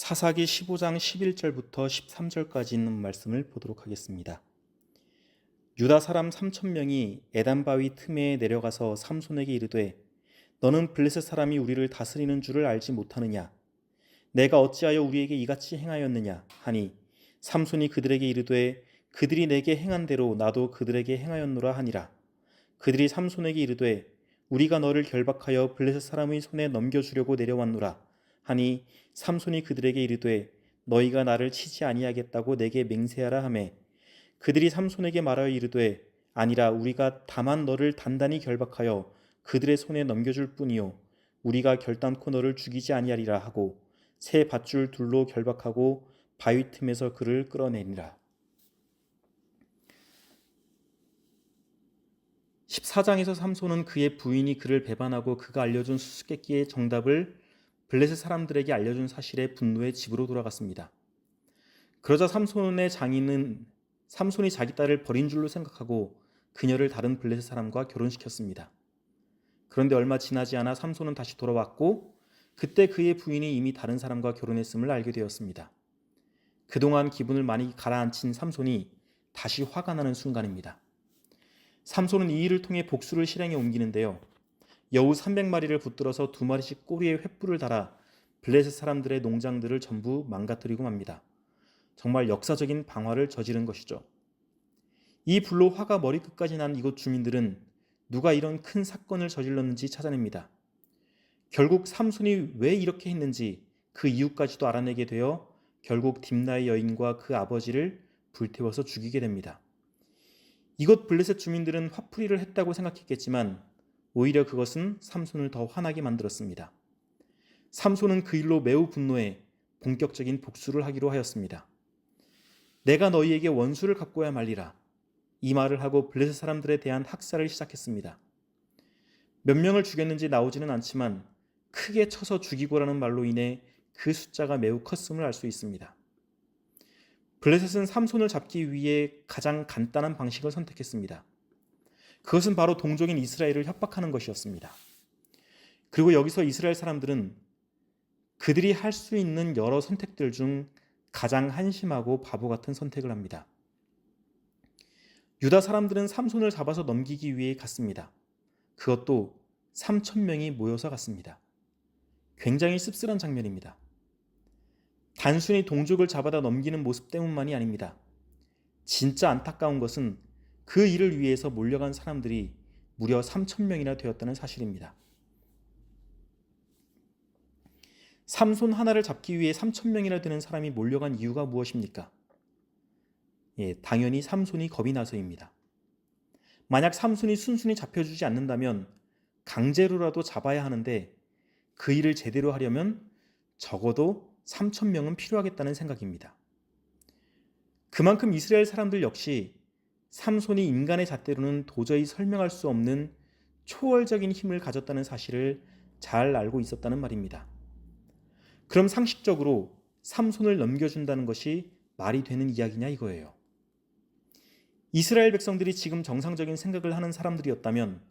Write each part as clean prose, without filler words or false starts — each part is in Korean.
사사기 15장 11절부터 13절까지 있는 말씀을 보도록 하겠습니다. 유다 사람 3,000명이 에단 바위 틈에 내려가서 삼손에게 이르되 너는 블레셋 사람이 우리를 다스리는 줄을 알지 못하느냐? 내가 어찌하여 우리에게 이같이 행하였느냐? 하니 삼손이 그들에게 이르되 그들이 내게 행한 대로 나도 그들에게 행하였노라 하니라. 그들이 삼손에게 이르되 우리가 너를 결박하여 블레셋 사람의 손에 넘겨주려고 내려왔노라 하니 삼손이 그들에게 이르되 너희가 나를 치지 아니하겠다고 내게 맹세하라 하매 그들이 삼손에게 말하여 이르되 아니라 우리가 다만 너를 단단히 결박하여 그들의 손에 넘겨줄 뿐이요 우리가 결단코 너를 죽이지 아니하리라 하고 새 밧줄 둘로 결박하고 바위 틈에서 그를 끌어내니라. 14장에서 삼손은 그의 부인이 그를 배반하고 그가 알려준 수수께끼의 정답을 블레셋 사람들에게 알려준 사실에 분노해 집으로 돌아갔습니다. 그러자 삼손의 장인은 삼손이 자기 딸을 버린 줄로 생각하고 그녀를 다른 블레셋 사람과 결혼시켰습니다. 그런데 얼마 지나지 않아 삼손은 다시 돌아왔고 그때 그의 부인이 이미 다른 사람과 결혼했음을 알게 되었습니다. 그동안 기분을 많이 가라앉힌 삼손이 다시 화가 나는 순간입니다. 삼손은 이 일을 통해 복수를 실행에 옮기는데요. 여우 300마리를 붙들어서 2마리씩 꼬리에 횃불을 달아 블레셋 사람들의 농장들을 전부 망가뜨리고 맙니다. 정말 역사적인 방화를 저지른 것이죠. 이 불로 화가 머리끝까지 난 이곳 주민들은 누가 이런 큰 사건을 저질렀는지 찾아냅니다. 결국 삼손이 왜 이렇게 했는지 그 이유까지도 알아내게 되어 결국 딥나의 여인과 그 아버지를 불태워서 죽이게 됩니다. 이곳 블레셋 주민들은 화풀이를 했다고 생각했겠지만 오히려 그것은 삼손을 더 화나게 만들었습니다. 삼손은 그 일로 매우 분노해 본격적인 복수를 하기로 하였습니다. 내가 너희에게 원수를 갚고야 말리라. 이 말을 하고 블레셋 사람들에 대한 학살을 시작했습니다. 몇 명을 죽였는지 나오지는 않지만 크게 쳐서 죽이고라는 말로 인해 그 숫자가 매우 컸음을 알 수 있습니다. 블레셋은 삼손을 잡기 위해 가장 간단한 방식을 선택했습니다. 그것은 바로 동족인 이스라엘을 협박하는 것이었습니다. 그리고 여기서 이스라엘 사람들은 그들이 할 수 있는 여러 선택들 중 가장 한심하고 바보 같은 선택을 합니다. 유다 사람들은 삼손을 잡아서 넘기기 위해 갔습니다. 그것도 3,000명이 모여서 갔습니다. 굉장히 씁쓸한 장면입니다. 단순히 동족을 잡아다 넘기는 모습 때문만이 아닙니다. 진짜 안타까운 것은 그 일을 위해서 몰려간 사람들이 무려 3,000명이나 되었다는 사실입니다. 삼손 하나를 잡기 위해 3,000명이나 되는 사람이 몰려간 이유가 무엇입니까? 당연히 삼손이 겁이 나서입니다. 만약 삼손이 순순히 잡혀주지 않는다면 강제로라도 잡아야 하는데 그 일을 제대로 하려면 적어도 3,000명은 필요하겠다는 생각입니다. 그만큼 이스라엘 사람들 역시 삼손이 인간의 잣대로는 도저히 설명할 수 없는 초월적인 힘을 가졌다는 사실을 잘 알고 있었다는 말입니다. 그럼 상식적으로 삼손을 넘겨준다는 것이 말이 되는 이야기냐 이거예요. 이스라엘 백성들이 지금 정상적인 생각을 하는 사람들이었다면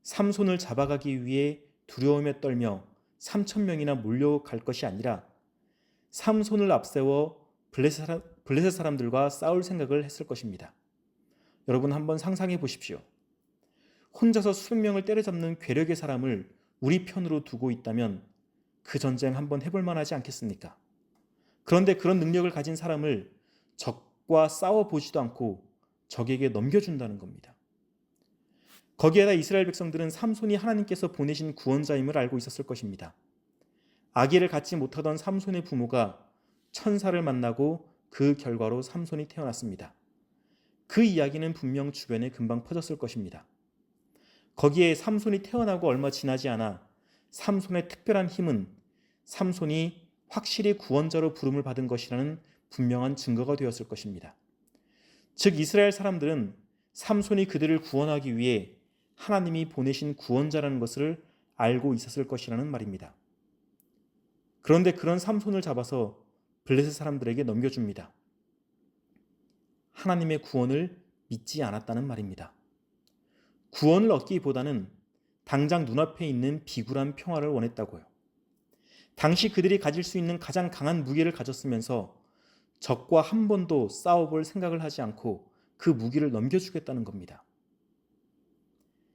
삼손을 잡아가기 위해 두려움에 떨며 3,000명이나 몰려갈 것이 아니라 삼손을 앞세워 블레셋 사람들과 싸울 생각을 했을 것입니다. 여러분 한번 상상해 보십시오. 혼자서 수백 명을 때려잡는 괴력의 사람을 우리 편으로 두고 있다면 그 전쟁 한번 해볼 만하지 않겠습니까? 그런데 그런 능력을 가진 사람을 적과 싸워보지도 않고 적에게 넘겨준다는 겁니다. 거기에다 이스라엘 백성들은 삼손이 하나님께서 보내신 구원자임을 알고 있었을 것입니다. 아기를 갖지 못하던 삼손의 부모가 천사를 만나고 그 결과로 삼손이 태어났습니다. 그 이야기는 분명 주변에 금방 퍼졌을 것입니다. 거기에 삼손이 태어나고 얼마 지나지 않아 삼손의 특별한 힘은 삼손이 확실히 구원자로 부름을 받은 것이라는 분명한 증거가 되었을 것입니다. 즉 이스라엘 사람들은 삼손이 그들을 구원하기 위해 하나님이 보내신 구원자라는 것을 알고 있었을 것이라는 말입니다. 그런데 그런 삼손을 잡아서 블레셋 사람들에게 넘겨줍니다. 하나님의 구원을 믿지 않았다는 말입니다. 구원을 얻기보다는 당장 눈앞에 있는 비굴한 평화를 원했다고요. 당시 그들이 가질 수 있는 가장 강한 무기를 가졌으면서 적과 한 번도 싸워볼 생각을 하지 않고 그 무기를 넘겨주겠다는 겁니다.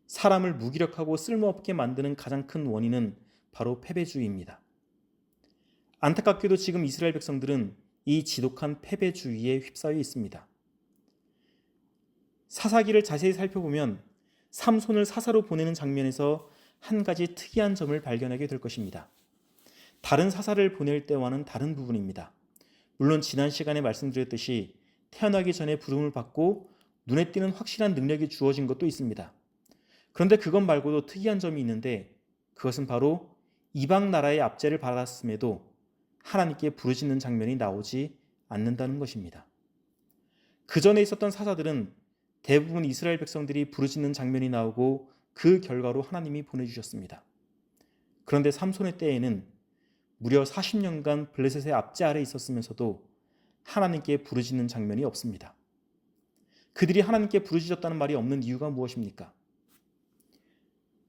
사람을 무기력하고 쓸모없게 만드는 가장 큰 원인은 바로 패배주의입니다. 안타깝게도 지금 이스라엘 백성들은 이 지독한 패배주의에 휩싸여 있습니다. 사사기를 자세히 살펴보면 삼손을 사사로 보내는 장면에서 한 가지 특이한 점을 발견하게 될 것입니다. 다른 사사를 보낼 때와는 다른 부분입니다. 물론 지난 시간에 말씀드렸듯이 태어나기 전에 부름을 받고 눈에 띄는 확실한 능력이 주어진 것도 있습니다. 그런데 그것 말고도 특이한 점이 있는데 그것은 바로 이방 나라의 압제를 받았음에도 하나님께 부르짖는 장면이 나오지 않는다는 것입니다. 그 전에 있었던 사사들은 대부분 이스라엘 백성들이 부르짖는 장면이 나오고 그 결과로 하나님이 보내주셨습니다. 그런데 삼손의 때에는 무려 40년간 블레셋의 압제 아래 있었으면서도 하나님께 부르짖는 장면이 없습니다. 그들이 하나님께 부르짖었다는 말이 없는 이유가 무엇입니까?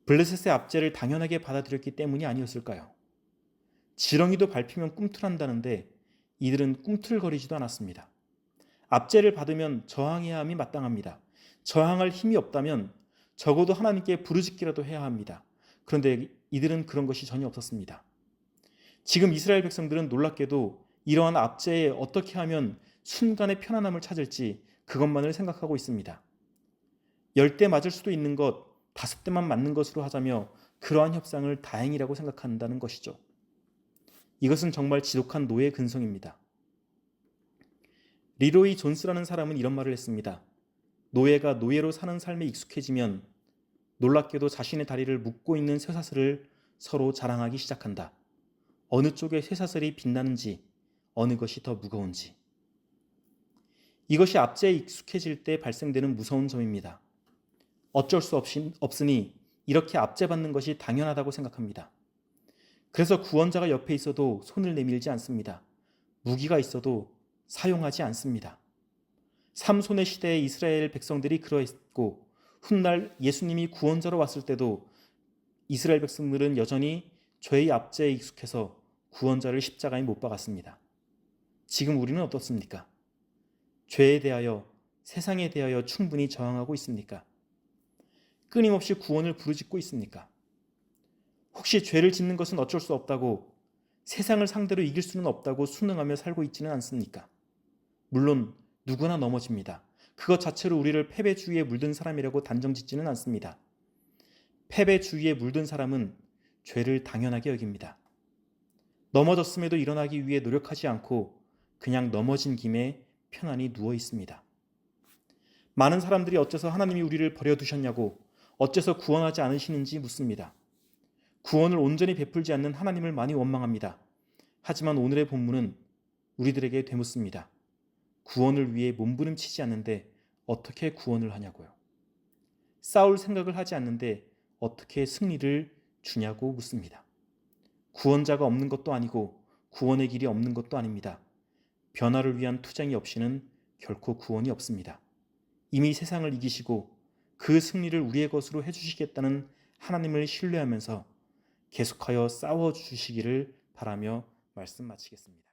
블레셋의 압제를 당연하게 받아들였기 때문이 아니었을까요? 지렁이도 밟히면 꿈틀한다는데 이들은 꿈틀거리지도 않았습니다. 압제를 받으면 저항해야 함이 마땅합니다. 저항할 힘이 없다면 적어도 하나님께 부르짖기라도 해야 합니다. 그런데 이들은 그런 것이 전혀 없었습니다. 지금 이스라엘 백성들은 놀랍게도 이러한 압제에 어떻게 하면 순간의 편안함을 찾을지 그것만을 생각하고 있습니다. 10대 맞을 수도 있는 것, 5대만 맞는 것으로 하자며 그러한 협상을 다행이라고 생각한다는 것이죠. 이것은 정말 지독한 노예 근성입니다. 리로이 존스라는 사람은 이런 말을 했습니다. 노예가 노예로 사는 삶에 익숙해지면 놀랍게도 자신의 다리를 묶고 있는 쇠사슬을 서로 자랑하기 시작한다. 어느 쪽에 쇠사슬이 빛나는지, 어느 것이 더 무거운지. 이것이 압제에 익숙해질 때 발생되는 무서운 점입니다. 어쩔 수 없으니 이렇게 압제받는 것이 당연하다고 생각합니다. 그래서 구원자가 옆에 있어도 손을 내밀지 않습니다. 무기가 있어도 사용하지 않습니다. 삼손의 시대에 이스라엘 백성들이 그러했고 훗날 예수님이 구원자로 왔을 때도 이스라엘 백성들은 여전히 죄의 압제에 익숙해서 구원자를 십자가에 못 박았습니다. 지금 우리는 어떻습니까? 죄에 대하여, 세상에 대하여 충분히 저항하고 있습니까? 끊임없이 구원을 부르짖고 있습니까? 혹시 죄를 짓는 것은 어쩔 수 없다고, 세상을 상대로 이길 수는 없다고 순응하며 살고 있지는 않습니까? 물론 누구나 넘어집니다. 그것 자체로 우리를 패배주의에 물든 사람이라고 단정짓지는 않습니다. 패배주의에 물든 사람은 죄를 당연하게 여깁니다. 넘어졌음에도 일어나기 위해 노력하지 않고 그냥 넘어진 김에 편안히 누워 있습니다. 많은 사람들이 어째서 하나님이 우리를 버려두셨냐고, 어째서 구원하지 않으시는지 묻습니다. 구원을 온전히 베풀지 않는 하나님을 많이 원망합니다. 하지만 오늘의 본문은 우리들에게 되묻습니다. 구원을 위해 몸부림치지 않는데 어떻게 구원을 하냐고요. 싸울 생각을 하지 않는데 어떻게 승리를 주냐고 묻습니다. 구원자가 없는 것도 아니고 구원의 길이 없는 것도 아닙니다. 변화를 위한 투쟁이 없이는 결코 구원이 없습니다. 이미 세상을 이기시고 그 승리를 우리의 것으로 해주시겠다는 하나님을 신뢰하면서 계속하여 싸워주시기를 바라며 말씀 마치겠습니다.